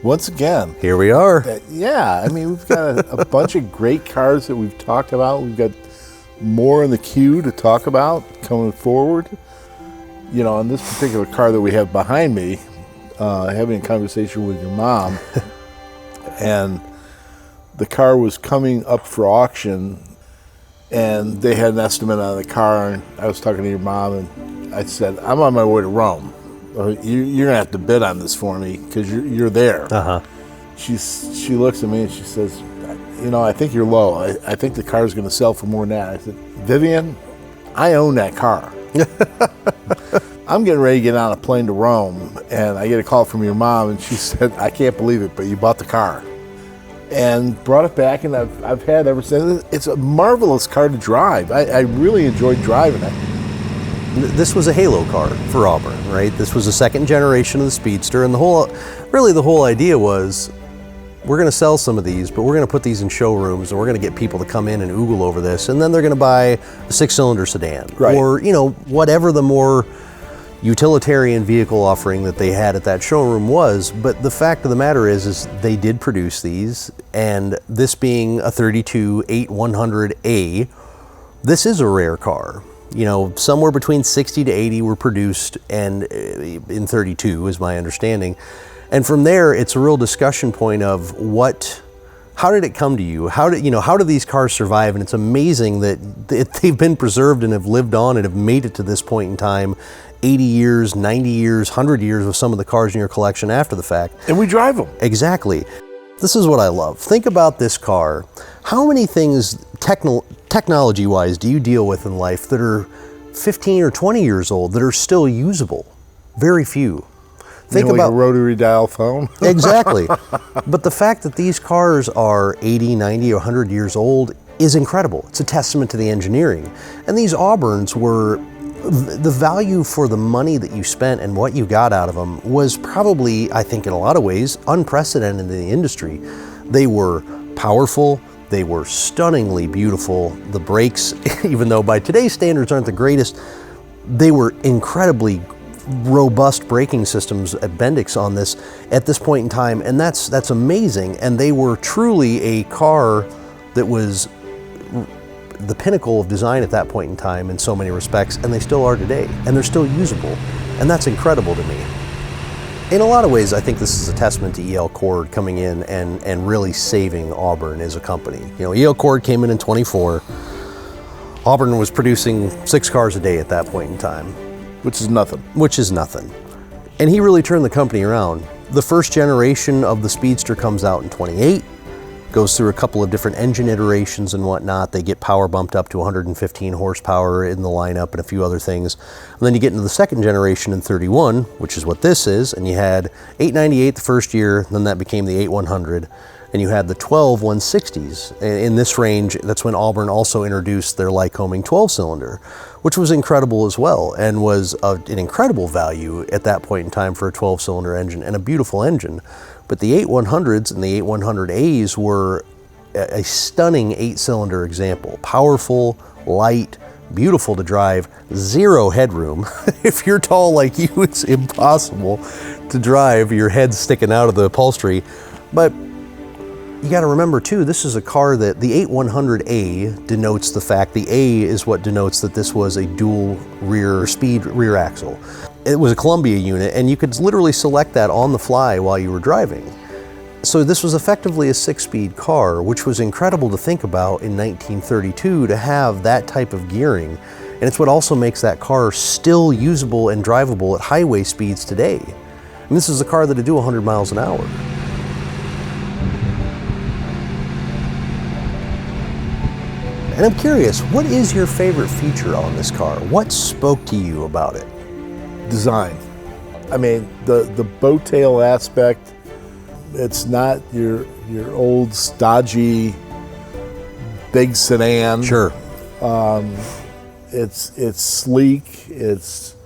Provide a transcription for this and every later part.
once again. Here we are. Yeah, I mean, we've got a bunch of great cars that we've talked about. We've got more in the queue to talk about coming forward. You know, on this particular car that we have behind me, having a conversation with your mom, and the car was coming up for auction, and they had an estimate on the car, and I was talking to your mom, and I said, I'm on my way to Rome. You're going to have to bid on this for me because you're there. Uh-huh. She looks at me and she says, you know, I think you're low. I think the car's going to sell for more than that. I said, Vivian, I own that car. I'm getting ready to get on a plane to Rome, and I get a call from your mom, and she said, I can't believe it, but you bought the car. And brought it back, and I've had ever since. It's a marvelous car to drive. I really enjoyed driving it. This was a halo car for Auburn, right? This was the second generation of the Speedster, and the whole idea was, we're going to sell some of these, but we're going to put these in showrooms, and we're going to get people to come in and oogle over this, and then they're going to buy a 6-cylinder sedan, right, or whatever the more utilitarian vehicle offering that they had at that showroom was. But the fact of the matter is they did produce these, and this being a 32 8-100A, this is a rare car. Somewhere between 60 to 80 were produced, and in 32 is my understanding. And from there, it's a real discussion point of how did it come to you? How do these cars survive? And it's amazing that they've been preserved and have lived on and have made it to this point in time, 80 years, 90 years, 100 years with some of the cars in your collection after the fact. And we drive them. Exactly. This is what I love. Think about this car. How many things technology-wise do you deal with in life that are 15 or 20 years old that are still usable? Very few. Think like about a rotary dial phone. Exactly. But the fact that these cars are 80, 90, or 100 years old is incredible. It's a testament to the engineering. And these Auburns were, the value for the money that you spent and what you got out of them was probably, I think in a lot of ways, unprecedented in the industry. They were powerful. They were stunningly beautiful. The brakes, even though by today's standards aren't the greatest, they were incredibly robust braking systems at Bendix on this at this point in time, and that's amazing. And they were truly a car that was the pinnacle of design at that point in time in so many respects, and they still are today, and they're still usable, and that's incredible to me. In a lot of ways, I think this is a testament to EL Cord coming in and really saving Auburn as a company. EL Cord came in 24. Auburn was producing 6 cars a day at that point in time. Which is nothing. And he really turned the company around. The first generation of the Speedster comes out in 28, goes through a couple of different engine iterations and whatnot. They get power bumped up to 115 horsepower in the lineup and a few other things. And then you get into the second generation in 31, which is what this is, and you had 898 the first year, then that became the 8-100. And you had the 12 160s. In this range, that's when Auburn also introduced their Lycoming 12-cylinder, which was incredible as well, and was an incredible value at that point in time for a 12-cylinder engine, and a beautiful engine. But the 8-100s and the 8-100As were a stunning 8-cylinder example. Powerful, light, beautiful to drive, zero headroom. If you're tall like you, it's impossible to drive, your head sticking out of the upholstery. But you got to remember too, this is a car that the 8-100A denotes the fact, the A is what denotes that this was a dual speed rear axle. It was a Columbia unit, and you could literally select that on the fly while you were driving. So this was effectively a 6-speed car, which was incredible to think about in 1932 to have that type of gearing. And it's what also makes that car still usable and drivable at highway speeds today. And this is a car that'd do 100 miles an hour. And I'm curious, what is your favorite feature on this car? What spoke to you about it? Design. I mean, the Boattail aspect, it's not your old stodgy big sedan. Sure. It's sleek. It's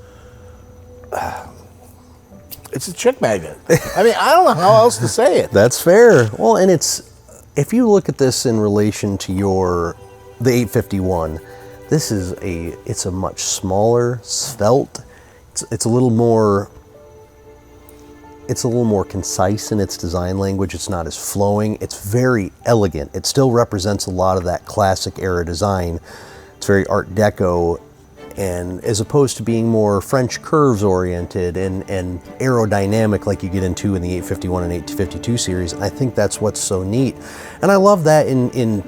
a chick magnet. I mean, I don't know how else to say it. That's fair. Well, and if you look at this in relation to the 851, it's a much smaller, svelte. It's a little more It's a little more concise in its design language. It's not as flowing. It's very elegant. It still represents a lot of that classic era design. It's very Art Deco, and as opposed to being more French curves oriented and aerodynamic like you get into in the 851 and 852 series. I think that's what's so neat. And I love that in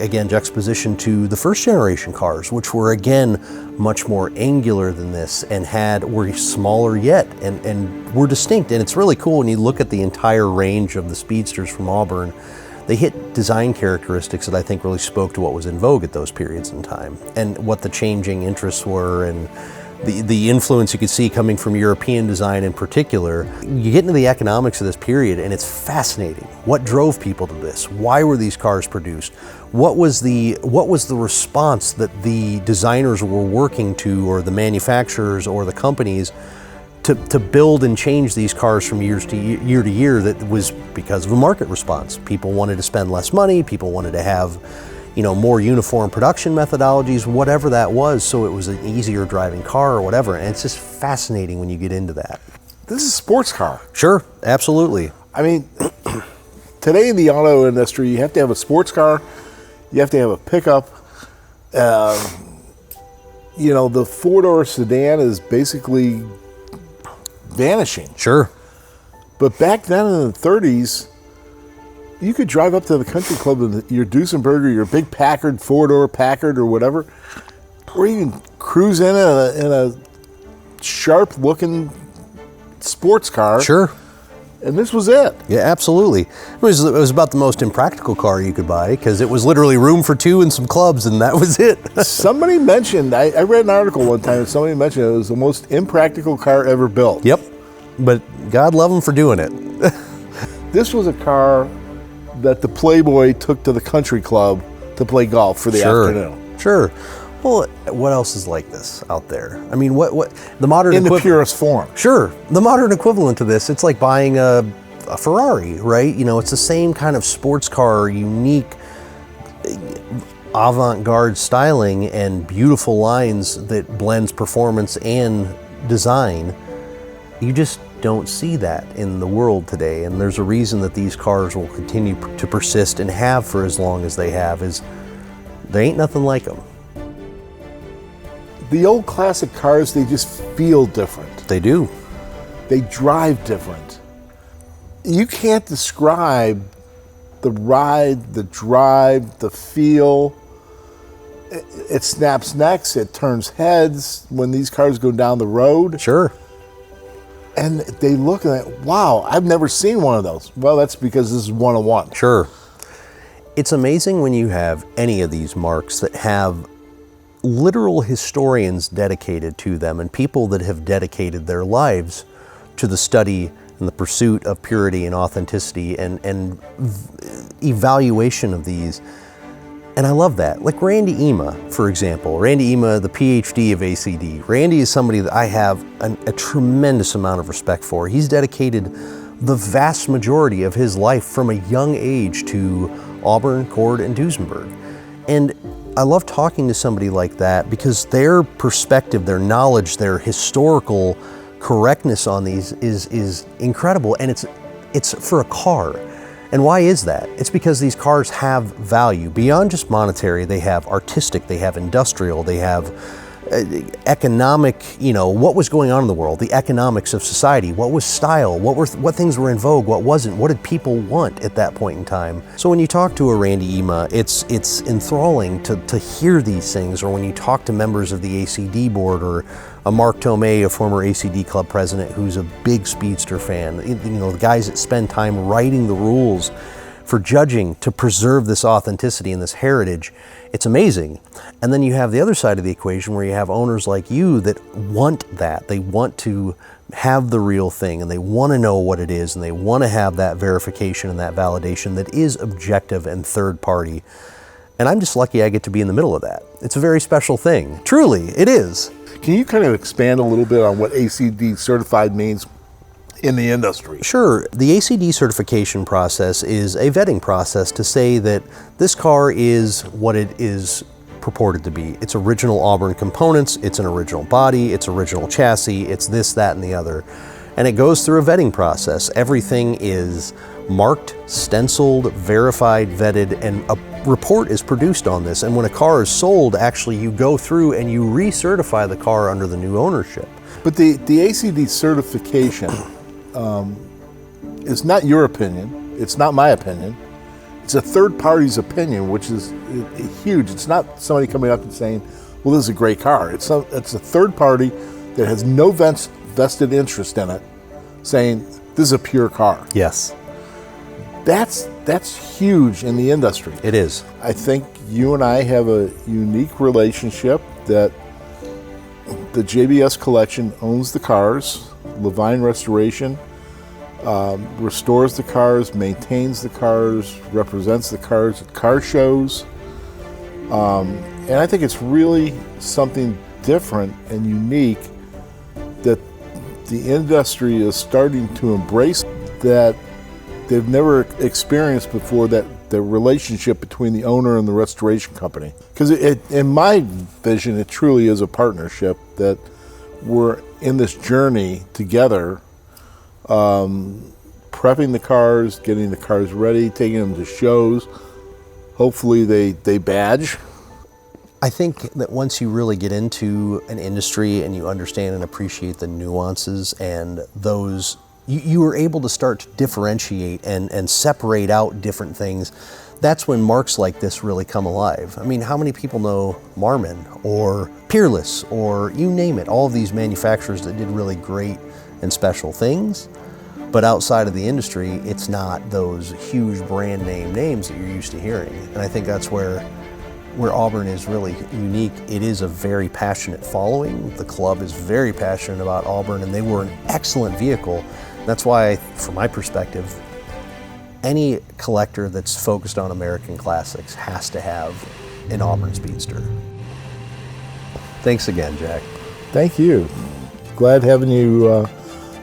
again, juxtaposition to the first generation cars, which were again much more angular than this and were smaller yet and were distinct. And it's really cool when you look at the entire range of the Speedsters from Auburn. They hit design characteristics that I think really spoke to what was in vogue at those periods in time and what the changing interests were and the influence you could see coming from European design in particular. You get into the economics of this period and it's fascinating. What drove people to this? Why were these cars produced? What was the response that the designers were working to, or the manufacturers or the companies, to build and change these cars from year to year? That was because of a market response. People wanted to spend less money, people wanted to have, more uniform production methodologies, whatever that was, so it was an easier driving car or whatever. And it's just fascinating when you get into that. This is a sports car. Sure, absolutely. I mean, today in the auto industry, you have to have a sports car, you have to have a pickup. The four-door sedan is basically vanishing. Sure. But back then in the 30s, you could drive up to the country club with your Duesenberg or your big Packard, four-door Packard or whatever, or you can cruise in a sharp-looking sports car. Sure. And this was it. Yeah, absolutely. It was about the most impractical car you could buy because it was literally room for two and some clubs, and that was it. Somebody mentioned, I read an article one time, and somebody mentioned it was the most impractical car ever built. Yep, but God love them for doing it. This was a car that the Playboy took to the country club to play golf for the afternoon. Sure. Well, what else is like this out there? I mean, what the modern in the purest form? Sure, the modern equivalent to this, it's like buying a Ferrari, right? It's the same kind of sports car, unique, avant-garde styling and beautiful lines that blends performance and design. You just don't see that in the world today, and there's a reason that these cars will continue to persist and have for as long as they have. Is there ain't nothing like them. The old classic cars, they just feel different. They do. They drive different. You can't describe the ride, the drive, the feel. It snaps necks, it turns heads when these cars go down the road. Sure. And they look at it, wow, I've never seen one of those. Well, that's because this is one-on-one. Sure. It's amazing when you have any of these marques that have literal historians dedicated to them and people that have dedicated their lives to the study and the pursuit of purity and authenticity and evaluation of these. And I love that. Like Randy Ema, for example. Randy Ema, the PhD of ACD. Randy is somebody that I have a tremendous amount of respect for. He's dedicated the vast majority of his life from a young age to Auburn, Cord, and Duesenberg. And I love talking to somebody like that because their perspective, their knowledge, their historical correctness on these is incredible, and it's for a car. And why is that? It's because these cars have value beyond just monetary. They have artistic, they have industrial, they have economic, what was going on in the world, the economics of society, what was style, what things were in vogue, what wasn't, what did people want at that point in time. So when you talk to a Randy Ema, it's enthralling to hear these things, or when you talk to members of the ACD board, or a Mark Tomei, a former ACD club president who's a big Speedster fan, the guys that spend time writing the rules for judging to preserve this authenticity and this heritage. It's amazing. And then you have the other side of the equation where you have owners like you that want that. They want to have the real thing, and they want to know what it is, and they want to have that verification and that validation that is objective and third party. And I'm just lucky I get to be in the middle of that. It's a very special thing. Truly, it is. Can you kind of expand a little bit on what ACD certified means in the industry? Sure. The ACD certification process is a vetting process to say that this car is what it is purported to be. It's original Auburn components, it's an original body, it's original chassis, it's this, that, and the other. And it goes through a vetting process. Everything is marked, stenciled, verified, vetted, and a report is produced on this. And when a car is sold, actually you go through and you recertify the car under the new ownership. But the ACD certification is not your opinion. It's not my opinion. It's a third party's opinion, which is huge. It's not somebody coming up and saying, well, this is a great car. It's a third party that has no vested interest in it, saying this is a pure car. Yes. That's huge in the industry. It is. I think you and I have a unique relationship that the JBS Collection owns the cars, LaVine Restoration restores the cars, maintains the cars, represents the cars at car shows. And I think it's really something different and unique that the industry is starting to embrace that they've never experienced before, that the relationship between the owner and the restoration company. Because in my vision, it truly is a partnership that we're in this journey together, prepping the cars, getting the cars ready, taking them to shows. Hopefully they badge. I think that once you really get into an industry and you understand and appreciate the nuances and those, you are able to start to differentiate and separate out different things. That's when marks like this really come alive. I mean, how many people know Marmon or Peerless or you name it, all of these manufacturers that did really great and special things, but outside of the industry, it's not those huge brand name names that you're used to hearing. And I think that's where Auburn is really unique. It is a very passionate following. The club is very passionate about Auburn, and they were an excellent vehicle. That's why, from my perspective, any collector that's focused on American classics has to have an Auburn Speedster. Thanks again, Jack. Thank you. Glad having you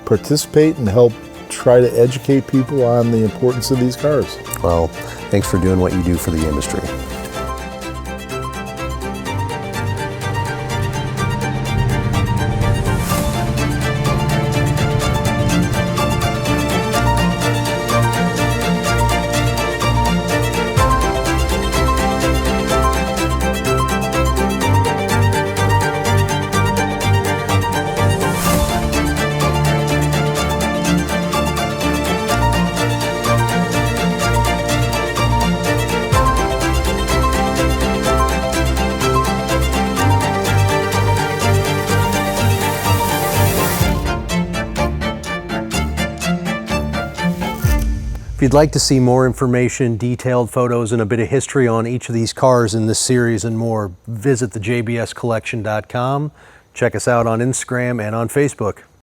participate and help try to educate people on the importance of these cars. Well, thanks for doing what you do for the industry. If you'd like to see more information, detailed photos, and a bit of history on each of these cars in this series and more, visit the jbscollection.com. Check us out on Instagram and on Facebook.